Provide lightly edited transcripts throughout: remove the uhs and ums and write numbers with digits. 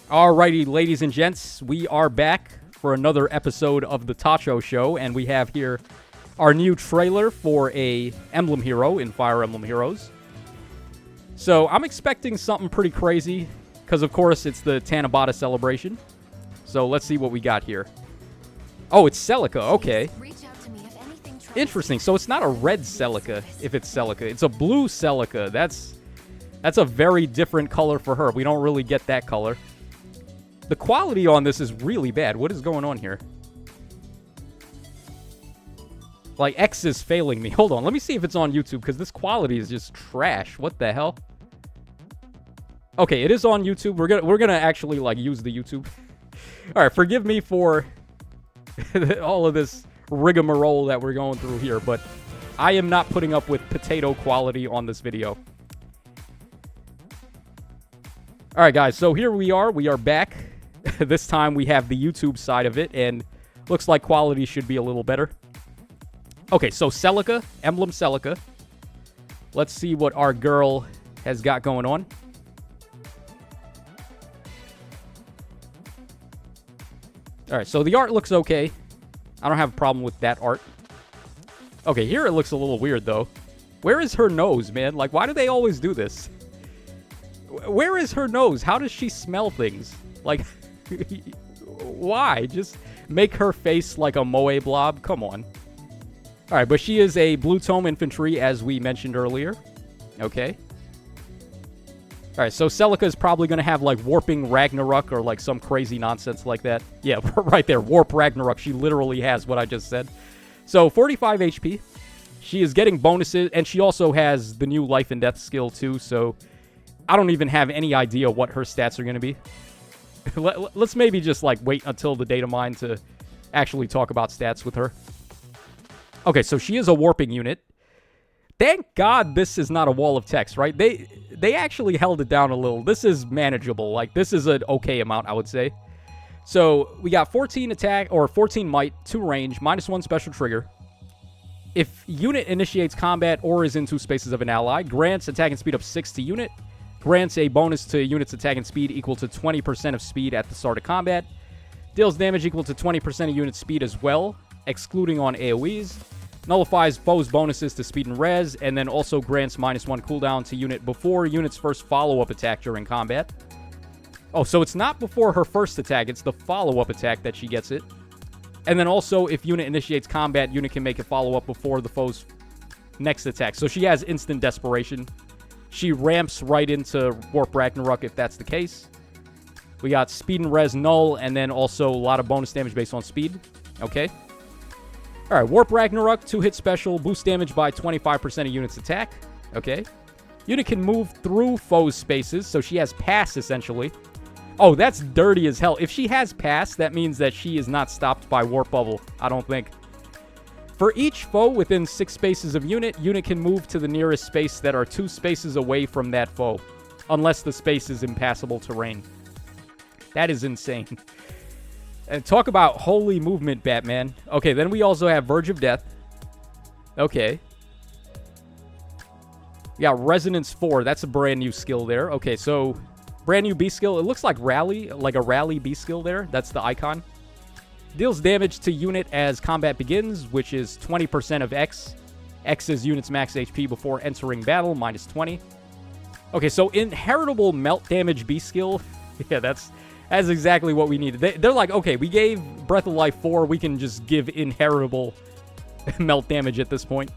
Alrighty, ladies and gents, we are back for another episode of the Tacho Show, and we have here our new trailer for a Emblem Hero in Fire Emblem Heroes. So I'm expecting something pretty crazy, because of course it's the Tanabata celebration. So let's see what we got here. Oh, it's Celica, okay. Interesting, so it's not a red Celica if it's Celica. It's a blue Celica. That's a very different color for her. We don't really get that color. The quality on this is really bad. What is going on here? Like, X is failing me. Hold on, let me see if it's on YouTube, because this quality is just trash. What the hell? Okay, it is on YouTube. We're gonna actually, like, use the YouTube. Alright, forgive me for all of this rigmarole that we're going through here, but I am not putting up with potato quality on this video. Alright, guys, so here we are. We are back. This time we have the YouTube side of it, and looks like quality should be a little better. Okay, so Celica, Emblem Celica. Let's see what our girl has got going on. Alright, so the art looks okay. I don't have a problem with that art. Okay, here it looks a little weird, though. Where is her nose, man? Like, why do they always do this? Where is her nose? How does she smell things? Like, why? Just make her face like a moe blob? Come on. Alright, but she is a Blue Tome Infantry, as we mentioned earlier. Okay. Alright, so Celica is probably going to have, like, Warping Ragnarok or, like, some crazy nonsense like that. Yeah, right there. Warp Ragnarok. She literally has what I just said. So, 45 HP. She is getting bonuses, and she also has the new Life and Death skill, too, so I don't even have any idea what her stats are going to be. Let's maybe just, like, wait until the data mine to actually talk about stats with her. Okay, so she is a warping unit. Thank God this is not a wall of text, right? They actually held it down a little. This is manageable. Like, this is an okay amount, I would say. So, we got 14 attack, or 14 might, 2 range, -1 special trigger. If unit initiates combat or is in 2 spaces of an ally, grants attack and speed up 6 to unit. Grants a bonus to unit's attack and speed equal to 20% of speed at the start of combat. Deals damage equal to 20% of unit speed as well, excluding on AoEs. Nullifies foes' bonuses to speed and res, and then also grants -1 cooldown to unit before unit's first follow-up attack during combat. Oh, so it's not before her first attack, it's the follow-up attack that she gets it. And then also, if unit initiates combat, unit can make a follow-up before the foe's next attack. So she has instant desperation. She ramps right into Warp Ragnarok if that's the case. We got speed and res null, and then also a lot of bonus damage based on speed. Okay. Alright, Warp Ragnarok, 2-hit special, boost damage by 25% of unit's attack. Okay. Unit can move through foes' spaces, so she has pass, essentially. Oh, that's dirty as hell. If she has pass, that means that she is not stopped by Warp Bubble, I don't think. For each foe within 6 spaces of unit can move to the nearest space that are 2 spaces away from that foe, unless the space is impassable terrain. That is insane. And talk about holy movement, Batman. Okay, then we also have Verge of Death. Okay. We got Resonance 4. That's a brand new skill there. Okay, so brand new B skill. It looks like Rally, like a Rally B skill there. That's the icon. Deals damage to unit as combat begins, which is 20% of X. X is unit's max HP before entering battle, -20. Okay, so inheritable melt damage B skill. Yeah, that's exactly what we needed. They're like, okay, we gave Breath of Life 4, we can just give inheritable melt damage at this point.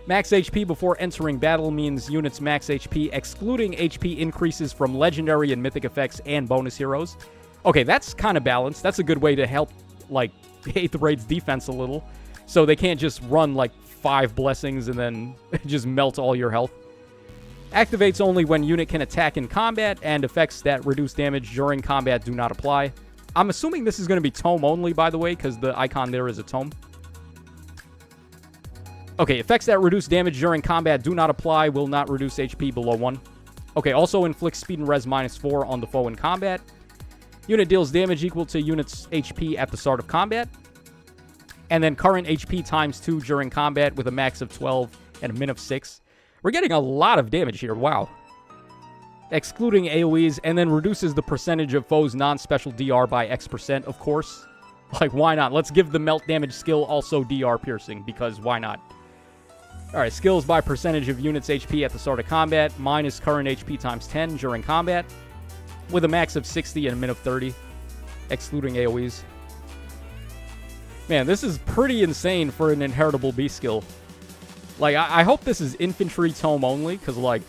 Max HP before entering battle means unit's max HP, excluding HP increases from legendary and mythic effects and bonus heroes. Okay, that's kind of balanced. That's a good way to help, like, 8th Raid's defense a little. So they can't just run, like, 5 blessings and then just melt all your health. Activates only when unit can attack in combat, and effects that reduce damage during combat do not apply. I'm assuming this is going to be tome only, by the way, because the icon there is a tome. Okay, effects that reduce damage during combat do not apply, will not reduce HP below 1. Okay, also inflicts speed and res -4 on the foe in combat. Unit deals damage equal to unit's HP at the start of combat. And then current HP ×2 during combat with a max of 12 and a min of 6. We're getting a lot of damage here. Wow. excluding AoEs, and then reduces the percentage of foes' non-special DR by X%, of course. Like, why not? Let's give the melt damage skill also DR piercing, because why not? Alright, skills by percentage of units' HP at the start of combat, minus current HP times 10 during combat, with a max of 60 and a min of 30, excluding AoEs. Man, this is pretty insane for an inheritable B skill. Like, I hope this is infantry tome only, because, like,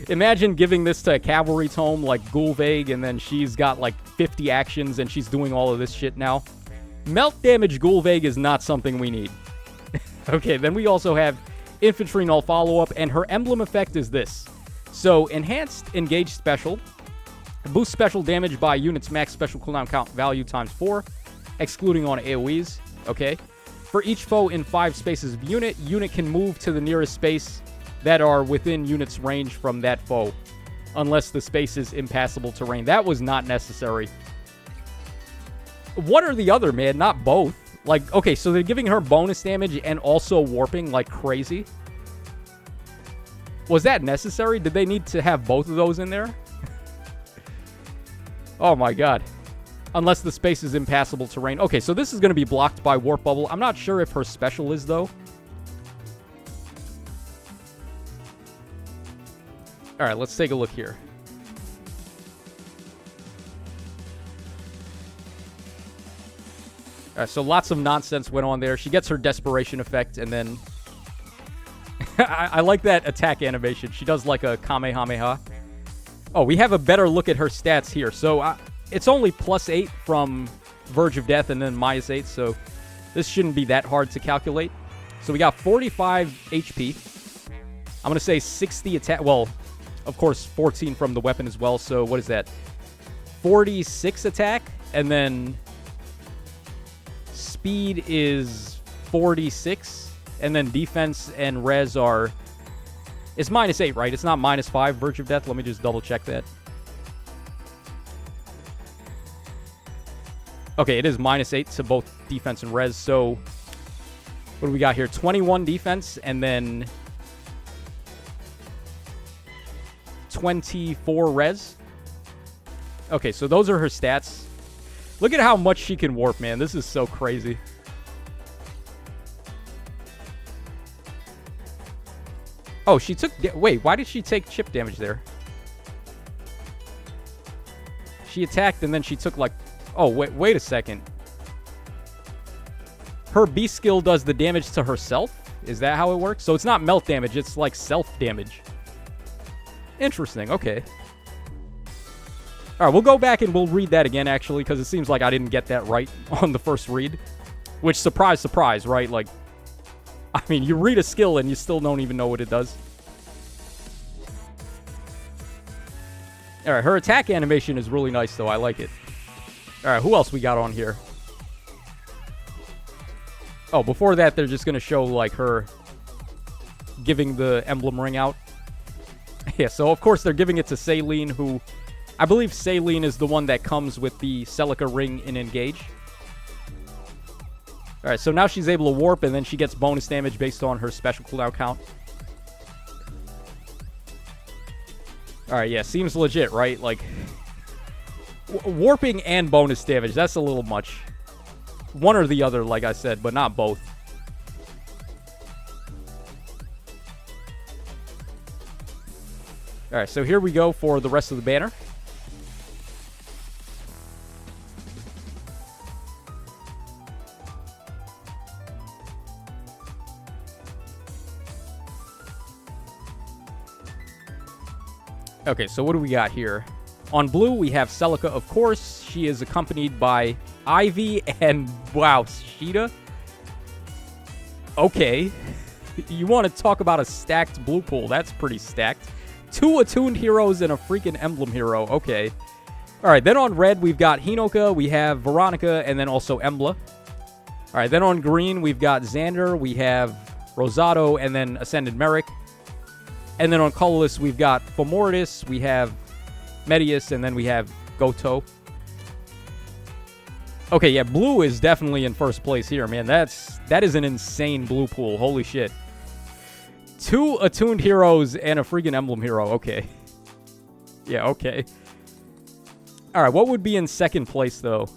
imagine giving this to a cavalry tome like Gulveig, and then she's got, like, 50 actions, and she's doing all of this shit now. Melt damage Gulveig is not something we need. Okay, then we also have infantry null follow-up, and her emblem effect is this. So, enhanced engaged special, boosts special damage by units max special cooldown count value times 4, excluding on AoEs, okay? For each foe in 5 spaces of unit can move to the nearest space that are within unit's range from that foe, unless the space is impassable terrain. That was not necessary. What are the other, man? Not both. Like, okay, so they're giving her bonus damage and also warping like crazy. Was that necessary? Did they need to have both of those in there? Oh my god. Unless the space is impassable terrain. Okay, so this is going to be blocked by Warp Bubble. I'm not sure if her special is, though. Alright, let's take a look here. Alright, so lots of nonsense went on there. She gets her Desperation effect, and then... I like that attack animation. She does like a Kamehameha. Oh, we have a better look at her stats here. So, it's only +8 from Verge of Death and then -8, so this shouldn't be that hard to calculate. So we got 45 HP. I'm going to say 60 attack. Well, of course, 14 from the weapon as well. So what is that? 46 attack, and then speed is 46, and then defense and res are... It's -8, right? It's not -5, Verge of Death. Let me just double check that. Okay, it is -8 to both defense and res. So, what do we got here? 21 defense, and then 24 res. Okay, so those are her stats. Look at how much she can warp, man. This is so crazy. Oh, she took... Wait, why did she take chip damage there? She attacked, and then she took, like... Oh, wait a second. Her B skill does the damage to herself? Is that how it works? So it's not melt damage, it's like self-damage. Interesting, okay. Alright, we'll go back and we'll read that again, actually, because it seems like I didn't get that right on the first read. Which, surprise, surprise, right? Like, I mean, you read a skill and you still don't even know what it does. Alright, her attack animation is really nice, though. I like it. Alright, who else we got on here? Oh, before that, they're just going to show, like, her giving the emblem ring out. Yeah, so, of course, they're giving it to Saline, who... I believe Saline is the one that comes with the Celica ring in Engage. Alright, so now she's able to warp, and then she gets bonus damage based on her special cooldown count. Alright, yeah, seems legit, right? Like... warping and bonus damage, that's a little much. One or the other, like I said, but not both. Alright, so here we go for the rest of the banner. Okay, so what do we got here? On blue, we have Celica, of course. She is accompanied by Ivy and, wow, Sheeta? Okay. You want to talk about a stacked blue pool. That's pretty stacked. 2 attuned heroes and a freaking emblem hero. Okay. Alright, then on red, we've got Hinoka, we have Veronica, and then also Embla. Alright, then on green, we've got Xander, we have Rosado, and then Ascended Merrick. And then on colorless, we've got Fomortis, we have Medius, and then we have Goto. Okay, yeah, blue is definitely in first place here, man. That is an insane blue pool. Holy shit. 2 attuned heroes and a freaking emblem hero. Okay. Yeah, okay. All right, what would be in second place, though?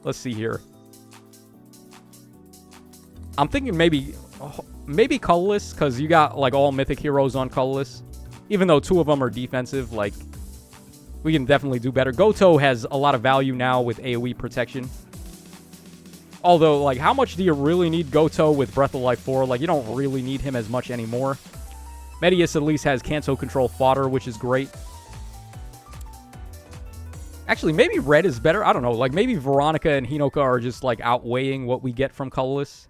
Let's see here. I'm thinking maybe colorless, because you got, like, all mythic heroes on colorless. Even though 2 of them are defensive, like, we can definitely do better. Goto has a lot of value now with AoE protection. Although, like, how much do you really need Goto with Breath of Life 4? Like, you don't really need him as much anymore. Medius at least has Kanto control fodder, which is great. Actually, maybe red is better. I don't know. Like, maybe Veronica and Hinoka are just, like, outweighing what we get from colorless.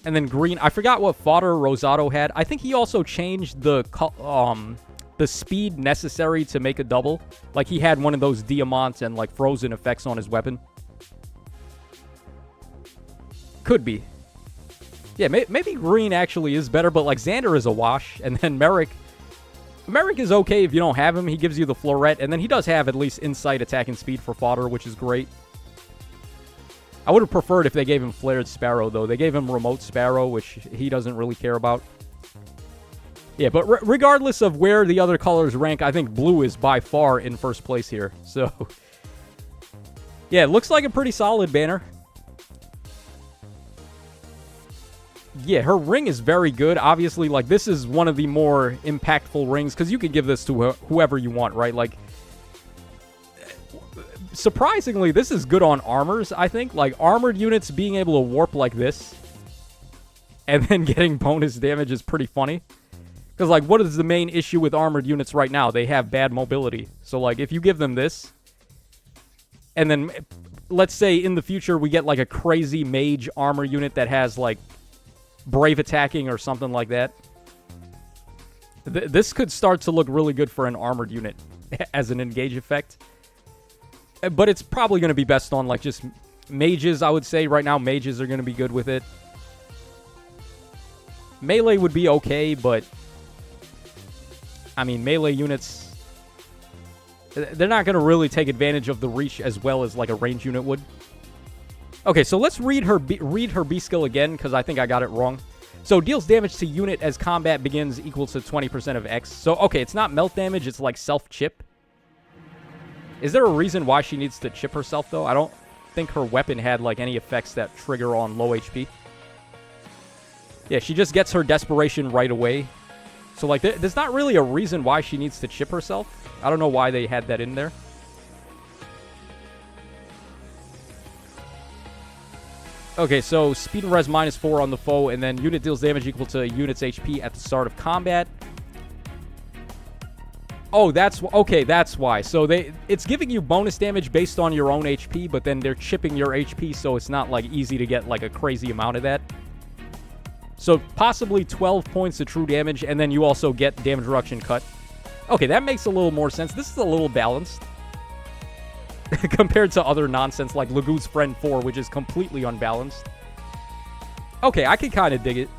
And then green. I forgot what fodder Rosado had. I think he also changed the speed necessary to make a double. Like, he had one of those Diamant and, like, frozen effects on his weapon. Could be. Yeah, maybe green actually is better, but, like, Xander is a wash. And then Merrick is okay if you don't have him. He gives you the Floret, and then he does have at least Insight, Attack, and Speed for fodder, which is great. I would have preferred if they gave him Flared Sparrow, though. They gave him Remote Sparrow, which he doesn't really care about. Yeah, but regardless of where the other colors rank, I think blue is by far in first place here. So, yeah, it looks like a pretty solid banner. Yeah, her ring is very good. Obviously, like, this is one of the more impactful rings, because you can give this to whoever you want, right? Like, surprisingly, this is good on armors, I think. Like, armored units being able to warp like this and then getting bonus damage is pretty funny. Because, like, what is the main issue with armored units right now? They have bad mobility. So, like, if you give them this, and then, let's say in the future we get, like, a crazy mage armor unit that has, like, brave attacking or something like that. This could start to look really good for an armored unit as an engage effect. But it's probably going to be best on, like, just mages, I would say. Right now, mages are going to be good with it. Melee would be okay, but I mean, melee units, they're not going to really take advantage of the reach as well as, like, a range unit would. Okay, so let's read her B skill again, because I think I got it wrong. So, deals damage to unit as combat begins equal to 20% of X. So, okay, it's not melt damage, it's like self-chip. Is there a reason why she needs to chip herself, though? I don't think her weapon had, like, any effects that trigger on low HP. Yeah, she just gets her desperation right away. So, like, there's not really a reason why she needs to chip herself. I don't know why they had that in there. Okay, so speed and res -4 on the foe, and then unit deals damage equal to unit's HP at the start of combat. Oh, that's why. So it's giving you bonus damage based on your own HP, but then they're chipping your HP, so it's not, like, easy to get, like, a crazy amount of that. So possibly 12 points of true damage, and then you also get damage reduction cut. Okay, that makes a little more sense. This is a little balanced compared to other nonsense like Lagu's Friend 4, which is completely unbalanced. Okay, I can kind of dig it.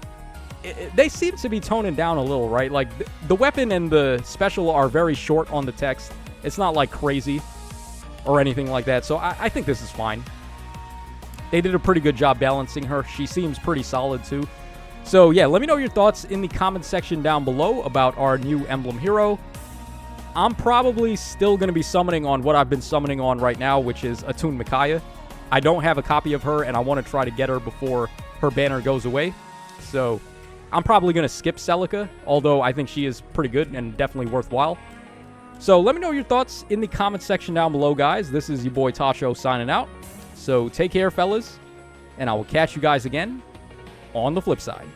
They seem to be toning down a little, right? Like, the weapon and the special are very short on the text. It's not, like, crazy or anything like that, so I think this is fine. They did a pretty good job balancing her. She seems pretty solid, too. So, yeah, let me know your thoughts in the comment section down below about our new Emblem hero. I'm probably still going to be summoning on what I've been summoning on right now, which is Atun Micaiah. I don't have a copy of her, and I want to try to get her before her banner goes away. So, I'm probably going to skip Celica, although I think she is pretty good and definitely worthwhile. So, let me know your thoughts in the comment section down below, guys. This is your boy Tacho signing out. So, take care, fellas, and I will catch you guys again on the flip side.